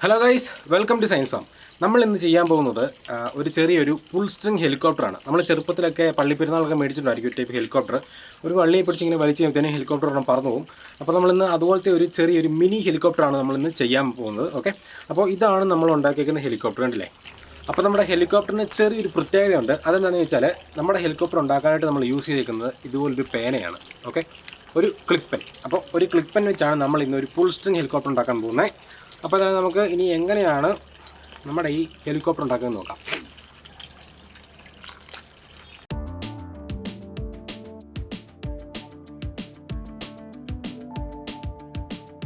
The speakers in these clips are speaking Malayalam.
Hello guys, welcome two science farm. നമ്മൾ ഇന്ന് ചെയ്യാൻ പോകുന്നത് ഒരു ചെറിയൊരു ഫുൾ സ്ട്രിങ് ഹെലികോപ്റ്ററാണ്. നമ്മൾ ചെറുപ്പത്തിലൊക്കെ പള്ളിപ്പെരുന്നാളൊക്കെ മേടിച്ചിട്ടുണ്ടായിരിക്കും ഒരു ടൈപ്പ് ഹെലികോപ്റ്റർ. ഒരു വള്ളിയെ പിടിച്ചിങ്ങനെ വലിച്ചു കഴിയുമ്പോഴത്തേനും ഹെലികോപ്റ്റർ ഒരെണ്ണം പറന്നു പോകും. അപ്പോൾ നമ്മളിന്ന് അതുപോലത്തെ ഒരു ചെറിയൊരു മിനി ഹെലികോപ്റ്ററാണ് നമ്മളിന്ന് ചെയ്യാൻ പോകുന്നത്. ഓക്കെ, അപ്പോൾ ഇതാണ് നമ്മൾ ഉണ്ടാക്കിയിരിക്കുന്ന ഹെലികോപ്റ്റർ. കണ്ടില്ലേ? അപ്പോൾ നമ്മുടെ ഹെലികോപ്റ്ററിന് ചെറിയൊരു പ്രത്യേകതയുണ്ട്. അതെന്താണെന്ന് വെച്ചാൽ നമ്മുടെ ഹെലികോപ്റ്റർ ഉണ്ടാക്കാനായിട്ട് നമ്മൾ യൂസ് ചെയ്തിരിക്കുന്നത് ഇതുപോലൊരു പേനയാണ്. ഓക്കെ, ഒരു ക്ലിക്ക് പെൻ. അപ്പോൾ ഒരു ക്ലിക്ക് പെൻ വെച്ചാണ് നമ്മൾ ഇന്ന് ഒരു ഫുൾ സ്ട്രിങ് ഹെലികോപ്റ്റർ ഉണ്ടാക്കാൻ പോകുന്നത്. അപ്പോൾ അതായത് നമുക്ക് ഇനി എങ്ങനെയാണ് നമ്മുടെ ഈ ഹെലികോപ്റ്റർ ഉണ്ടാക്കുന്നത് നോക്കാം.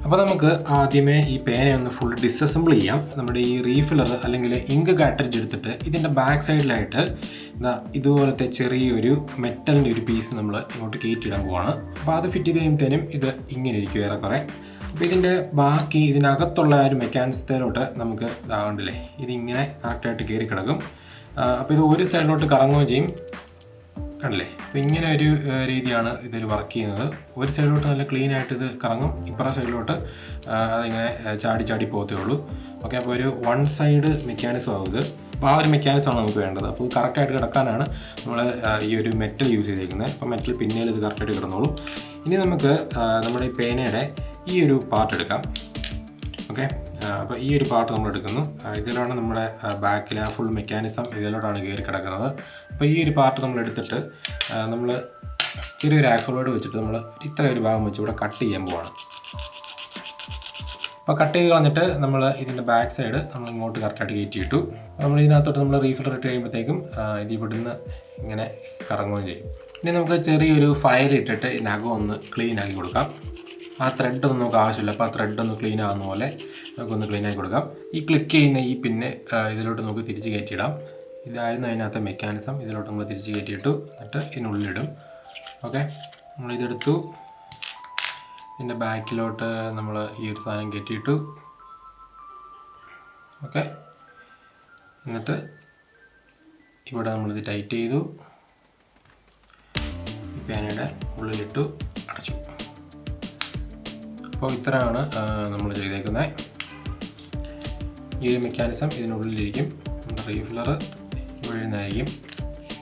അപ്പോൾ നമുക്ക് ആദ്യമേ ഈ പേനയൊന്ന് ഫുൾ ഡിസസംബിൾ ചെയ്യാം. നമ്മുടെ ഈ റീഫില്ലർ അല്ലെങ്കിൽ ഇങ്ക് കാട്രിഡ്ജ് എടുത്തിട്ട് ഇതിൻ്റെ ബാക്ക് സൈഡിലായിട്ട് ഇതുപോലത്തെ ചെറിയൊരു മെറ്റലിൻ്റെ ഒരു പീസ് നമ്മൾ ഇങ്ങോട്ട് കയറ്റിയിടാൻ പോവാണ്. അപ്പോൾ അത് ഫിറ്റ് ചെയ്ത് കഴിയുമ്പോഴത്തേനും ഇത് ഇങ്ങനെ ഇരിക്കും ഏറെക്കുറെ. അപ്പോൾ ഇതിൻ്റെ ബാക്കി ഇതിനകത്തുള്ള ഒരു മെക്കാനിസത്തിലോട്ട് നമുക്ക് ഇതാകണ്ടില്ലേ, ഇതിങ്ങനെ കറക്റ്റായിട്ട് കയറി കിടക്കും. അപ്പോൾ ഇത് ഒരു സൈഡിലോട്ട് കറങ്ങുകയും ചെയ്യും. കണ്ടില്ലേ? അപ്പോൾ ഇങ്ങനെ ഒരു രീതിയാണ് ഇതിൽ വർക്ക് ചെയ്യുന്നത്. ഒരു സൈഡിലോട്ട് നല്ല ക്ലീൻ ആയിട്ട് ഇത് കറങ്ങും, ഇപ്പുറ സൈഡിലോട്ട് അതിങ്ങനെ ചാടി ചാടി പോകത്തേ ഉള്ളൂ. ഓക്കെ, അപ്പോൾ ഒരു വൺ സൈഡ് മെക്കാനിസം ആവുക. അപ്പോൾ ആ ഒരു മെക്കാനിസമാണ് നമുക്ക് വേണ്ടത്. അപ്പോൾ കറക്റ്റായിട്ട് കിടക്കാനാണ് നമ്മൾ ഈ ഒരു മെറ്റൽ യൂസ് ചെയ്തിരിക്കുന്നത്. അപ്പോൾ മെറ്റൽ പിന്നീട് ഇത് കറക്റ്റായിട്ട് കിടന്നോളും. ഇനി നമുക്ക് നമ്മുടെ ഈ പേനയുടെ ഈ ഒരു പാർട്ട് എടുക്കാം. ഓക്കെ, അപ്പോൾ ഈ ഒരു പാർട്ട് നമ്മൾ എടുക്കുന്നു. ഇതിലാണ് നമ്മുടെ ബാക്കിലെ ആ ഫുൾ മെക്കാനിസം ഇതിലോട്ടാണ് കയറി കിടക്കുന്നത്. അപ്പോൾ ഈ ഒരു പാർട്ട് നമ്മൾ എടുത്തിട്ട് നമ്മൾ ചെറിയൊരു ആക്സോളോട് വെച്ചിട്ട് നമ്മൾ ഇത്ര ഒരു ഭാഗം വെച്ച് ഇവിടെ കട്ട് ചെയ്യാൻ പോവാണ്. അപ്പോൾ കട്ട് ചെയ്ത് കളഞ്ഞിട്ട് നമ്മൾ ഇതിൻ്റെ ബാക്ക് സൈഡ് നമ്മൾ ഇങ്ങോട്ട് കറക്റ്റായിട്ട് കയറ്റിയിട്ടു. നമ്മൾ ഇതിനകത്തോട്ട് നമ്മൾ റീഫില്ലർ ഇട്ട് കഴിയുമ്പോഴത്തേക്കും ഇത് ഇവിടുന്ന് ഇങ്ങനെ കറങ്ങുകയും ചെയ്യും. ഇനി നമുക്ക് ചെറിയൊരു ഫയൽ ഇട്ടിട്ട് ഇതിനകം ഒന്ന് ക്ലീൻ ആക്കി കൊടുക്കാം. ആ ത്രെഡൊന്നും നമുക്ക് ആവശ്യമില്ല. അപ്പോൾ ആ ത്രെഡൊന്ന് ക്ലീൻ ആകുന്ന പോലെ നമുക്കൊന്ന് ക്ലീൻ ആക്കി കൊടുക്കാം. ഈ ക്ലിക്ക് ചെയ്യുന്ന ഈ പിന്നെ ഇതിലോട്ട് നമുക്ക് തിരിച്ച് കയറ്റിയിടാം. ഇതായിരുന്നു അതിനകത്തെ മെക്കാനിസം. ഇതിലോട്ട് നമ്മൾ തിരിച്ച് കയറ്റിയിട്ടു, എന്നിട്ട് ഇതിനുള്ളിലിടും. ഓക്കെ, നമ്മളിതെടുത്തു. ഇതിൻ്റെ ബാക്കിലോട്ട് നമ്മൾ ഈ ഒരു സാധനം കയറ്റിയിട്ടു. ഓക്കെ, എന്നിട്ട് ഇവിടെ നമ്മളിത് ടൈറ്റ് ചെയ്തു, ഈ പേനയുടെ ഉള്ളിലിട്ടു, അടച്ചു. അപ്പോൾ ഇത്രയാണ് നമ്മൾ ചെയ്തേക്കുന്നത്. ഈ ഒരു മെക്കാനിസം ഇതിനുള്ളിലിരിക്കും. നമ്മുടെ റീഫില്ലർ ഇവിടെ നിന്നായിരിക്കും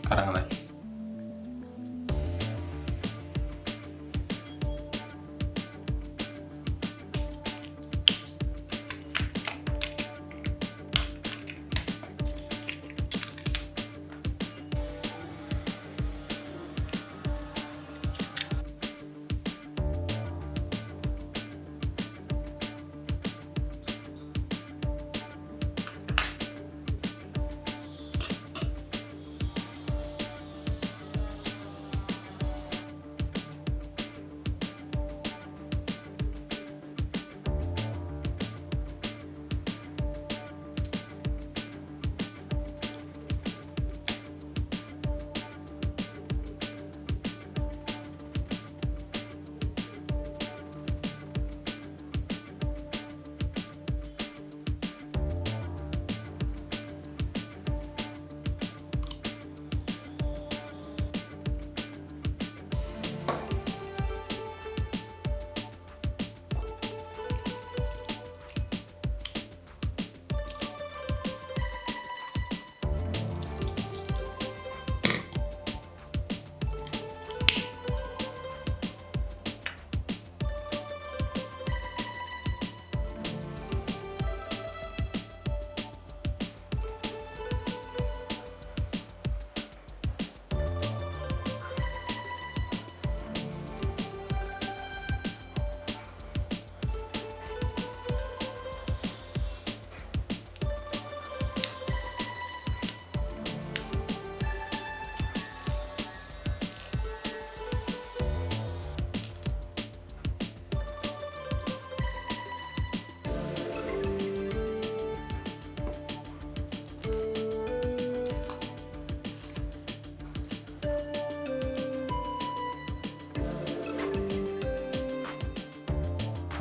കറങ്ങുന്നത്.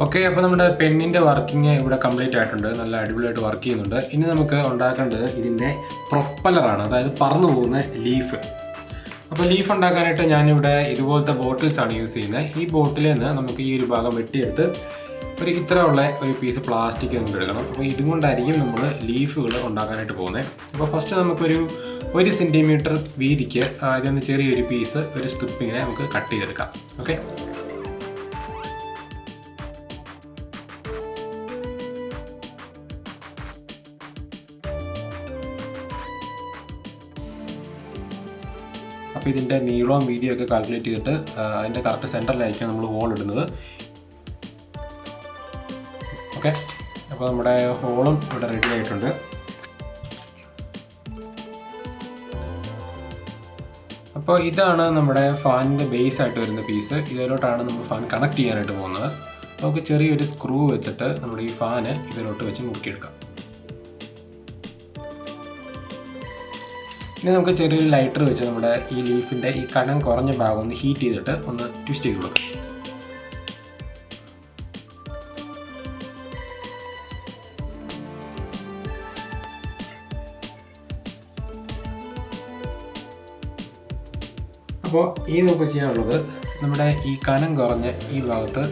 ഓക്കെ, അപ്പോൾ നമ്മുടെ പെന്നിൻ്റെ വർക്കിംഗ് ഇവിടെ കംപ്ലീറ്റ് ആയിട്ടുണ്ട്. നല്ല അടിപൊളിയായിട്ട് വർക്ക് ചെയ്യുന്നുണ്ട്. ഇനി നമുക്ക് ഉണ്ടാക്കേണ്ടത് ഇതിൻ്റെ പ്രൊപ്പല്ലറാണ്, അതായത് പറന്നു പോകുന്ന ലീഫ്. അപ്പോൾ ലീഫ് ഉണ്ടാക്കാനായിട്ട് ഞാനിവിടെ ഇതുപോലത്തെ ബോട്ടിൽസാണ് യൂസ് ചെയ്യുന്നത്. ഈ ബോട്ടിലിൽ നിന്ന് നമുക്ക് ഈ ഒരു ഭാഗം വെട്ടിയെടുത്ത് ഒരു ഇത്രയുള്ള ഒരു പീസ് പ്ലാസ്റ്റിക് നമുക്ക് എടുക്കണം. അപ്പോൾ ഇതുകൊണ്ടായിരിക്കും നമ്മൾ ലീഫുകൾ ഉണ്ടാക്കാനായിട്ട് പോകുന്നത്. അപ്പോൾ ഫസ്റ്റ് നമുക്കൊരു 1 സെൻറ്റിമീറ്റർ വീതിക്ക് ഇതൊന്ന് ചെറിയൊരു പീസ് ഒരു സ്ട്രിപ്പിങ്ങിനെ നമുക്ക് കട്ട് ചെയ്തെടുക്കാം. ഓക്കെ, അപ്പോൾ ഇതിൻ്റെ നീളവും വീതിയും ഒക്കെ കാൽക്കുലേറ്റ് ചെയ്തിട്ട് അതിൻ്റെ കറക്റ്റ് സെൻറ്ററിലായിരിക്കും നമ്മൾ ഹോൾ ഇടുന്നത്. ഓക്കെ, അപ്പോൾ നമ്മുടെ ഹോളും ഇവിടെ റെഡി ആയിട്ടുണ്ട്. അപ്പോൾ ഇതാണ് നമ്മുടെ ഫാനിൻ്റെ ബേസ് ആയിട്ട് വരുന്ന പീസ്. ഇതിലോട്ടാണ് നമ്മൾ ഫാൻ കണക്ട് ചെയ്യാനായിട്ട് പോകുന്നത്. നമുക്ക് ചെറിയൊരു സ്ക്രൂ വെച്ചിട്ട് നമ്മുടെ ഈ ഫാന് ഇതിലോട്ട് വെച്ച് മുക്കിയെടുക്കാം. ഇനി നമുക്ക് ചെറിയൊരു ലൈറ്റർ വെച്ച് നമ്മുടെ ഈ ലീഫിൻ്റെ ഈ കനം കുറഞ്ഞ ഭാഗം ഒന്ന് ഹീറ്റ് ചെയ്തിട്ട് ഒന്ന് ട്വിസ്റ്റ് ചെയ്ത് കൊടുക്കാം. അപ്പോൾ ഈ നമുക്ക് ചെയ്യാനുള്ളത് നമ്മുടെ ഈ കനം കുറഞ്ഞ ഈ ഭാഗത്ത്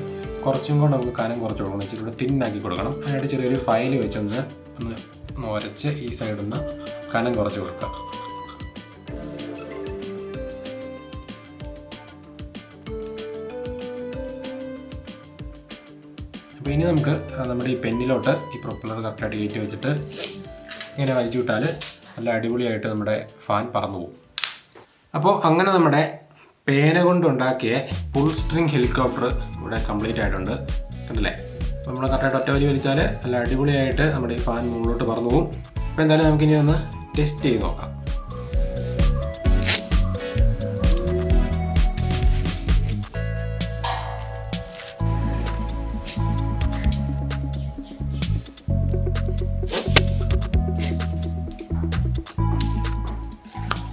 കുറച്ചും കൂടെ നമുക്ക് കനം കുറച്ച് കൊടുക്കണം. ഇച്ചിരി കൂടെ തിന്നാക്കി കൊടുക്കണം. അതിനായിട്ട് ചെറിയൊരു ഫയൽ വെച്ചൊന്ന് ഉരച്ച് ഈ സൈഡിൽ നിന്ന് കനം കുറച്ച് കൊടുക്കുക. അപ്പോൾ ഇനി നമുക്ക് നമ്മുടെ ഈ പെന്നിലോട്ട് ഈ പ്രൊപ്പല്ലർ കറക്റ്റായിട്ട് കയറ്റി വെച്ചിട്ട് ഇങ്ങനെ വലിച്ചു വിട്ടാൽ നല്ല അടിപൊളിയായിട്ട് നമ്മുടെ ഫാൻ പറന്നു പോകും. അപ്പോൾ അങ്ങനെ നമ്മുടെ പേന കൊണ്ടുണ്ടാക്കിയ ഫുൾ സ്ട്രിങ് ഹെലികോപ്റ്റർ ഇവിടെ കംപ്ലീറ്റ് ആയിട്ടുണ്ട്. കണ്ടില്ലേ? അപ്പോൾ നമ്മൾ കറക്റ്റായിട്ട് ഒറ്റ വലി വലിച്ചാൽ നല്ല അടിപൊളിയായിട്ട് നമ്മുടെ ഈ ഫാൻ മുകളിലോട്ട് പറന്നു പോകും. അപ്പോൾ എന്തായാലും നമുക്കിനി ഒന്ന് ടെസ്റ്റ് ചെയ്ത് നോക്കാം.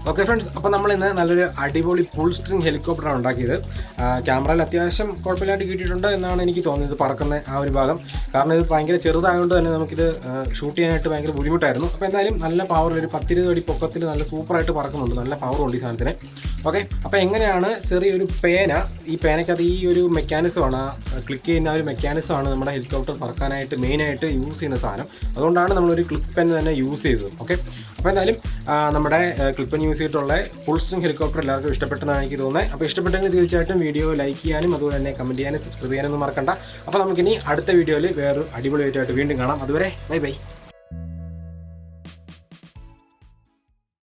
ഓക്കെ ഫ്രണ്ട്സ്, അപ്പോൾ നമ്മൾ ഇന്ന് നല്ലൊരു അടിപൊളി ഫുൾ സ്ട്രിങ് ഹെലികോപ്റ്ററാണ് ഉണ്ടാക്കിയത്. ക്യാമറയിൽ അത്യാവശ്യം കുഴപ്പമില്ലാണ്ട് കിട്ടിയിട്ടുണ്ട് എന്നാണ് എനിക്ക് തോന്നിയത്, പറക്കുന്ന ആ ഒരു ഭാഗം. കാരണം ഇത് ഭയങ്കര ചെറുതായതുകൊണ്ട് തന്നെ നമുക്കിത് ഷൂട്ട് ചെയ്യാനായിട്ട് ഭയങ്കര ബുദ്ധിമുട്ടായിരുന്നു. അപ്പോൾ എന്തായാലും നല്ല പവറിൽ ഒരു 10-20 അടി പൊക്കത്തിൽ നല്ല സൂപ്പറായിട്ട് പറക്കുന്നുണ്ട്. നല്ല പവറുണ്ട് ഈ സാധനത്തിന്. ഓക്കെ, അപ്പോൾ എങ്ങനെയാണ് ചെറിയൊരു പേന, ഈ പേനയ്ക്കകത്ത് ഈ ഒരു മെക്കാനിസമാണ്, ക്ലിക്ക് ചെയ്യുന്ന ഒരു മെക്കാനിസമാണ് നമ്മുടെ ഹെലികോപ്റ്റർ പറക്കാനായിട്ട് മെയിനായിട്ട് യൂസ് ചെയ്യുന്ന സാധനം. അതുകൊണ്ടാണ് നമ്മളൊരു ക്ലിപ്പ് പെൻ തന്നെ യൂസ് ചെയ്തത്. ഓക്കെ, അപ്പോൾ എന്തായാലും നമ്മുടെ ക്ലിപ്പ് പെൻ യൂസ് ചെയ്തിട്ടുള്ള ഫുൾ സ്ട്രിങ് ഹെലികോപ്റ്റർ എല്ലാവർക്കും ഇഷ്ടപ്പെട്ടെന്നാണ് എനിക്ക് തോന്നുന്നത്. അപ്പോൾ ഇഷ്ടപ്പെട്ടെങ്കിൽ തീർച്ചയായിട്ടും വീഡിയോ ലൈക്ക് ചെയ്യാനും അതുപോലെ തന്നെ കമൻറ്റ് ചെയ്യാനും സബ്സ്ക്രൈബ് ചെയ്യാനൊന്നും മറക്കണ്ട. അപ്പോൾ നമുക്കിനി അടുത്ത വീഡിയോയിൽ വേറൊരു അടിപൊളി വീഡിയോ ആയിട്ട് വീണ്ടും കാണാം. അതുവരെ ബൈ ബൈ.